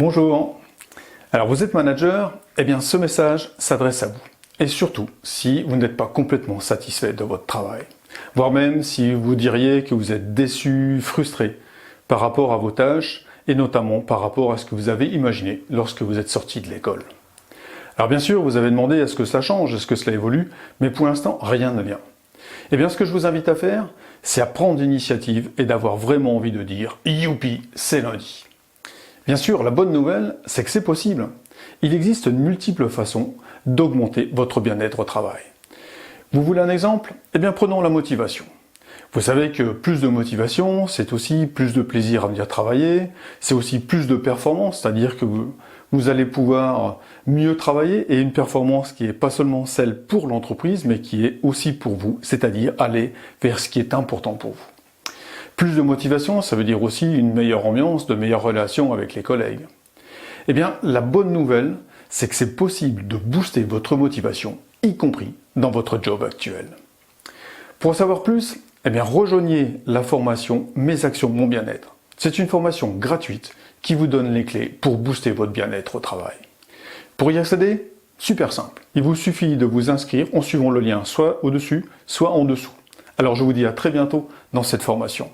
Bonjour. Alors vous êtes manager, eh bien ce message s'adresse à vous. Et surtout, si vous n'êtes pas complètement satisfait de votre travail. Voire même si vous diriez que vous êtes déçu, frustré par rapport à vos tâches et notamment par rapport à ce que vous avez imaginé lorsque vous êtes sorti de l'école. Alors bien sûr, vous avez demandé est-ce que ça change, est-ce que cela évolue, mais pour l'instant, rien ne vient. Eh bien ce que je vous invite à faire, c'est à prendre l'initiative et d'avoir vraiment envie de dire « Youpi, c'est lundi ». Bien sûr, la bonne nouvelle, c'est que c'est possible. Il existe de multiples façons d'augmenter votre bien-être au travail. Vous voulez un exemple? Eh bien prenons la motivation. Vous savez que plus de motivation, c'est aussi plus de plaisir à venir travailler, c'est aussi plus de performance, c'est-à-dire que vous allez pouvoir mieux travailler et une performance qui n'est pas seulement celle pour l'entreprise, mais qui est aussi pour vous, c'est-à-dire aller vers ce qui est important pour vous. Plus de motivation, ça veut dire aussi une meilleure ambiance, de meilleures relations avec les collègues. Eh bien, la bonne nouvelle, c'est que c'est possible de booster votre motivation, y compris dans votre job actuel. Pour en savoir plus, eh bien, rejoignez la formation Mes actions, mon bien-être. C'est une formation gratuite qui vous donne les clés pour booster votre bien-être au travail. Pour y accéder, super simple. Il vous suffit de vous inscrire en suivant le lien soit au-dessus, soit en dessous. Alors je vous dis à très bientôt dans cette formation.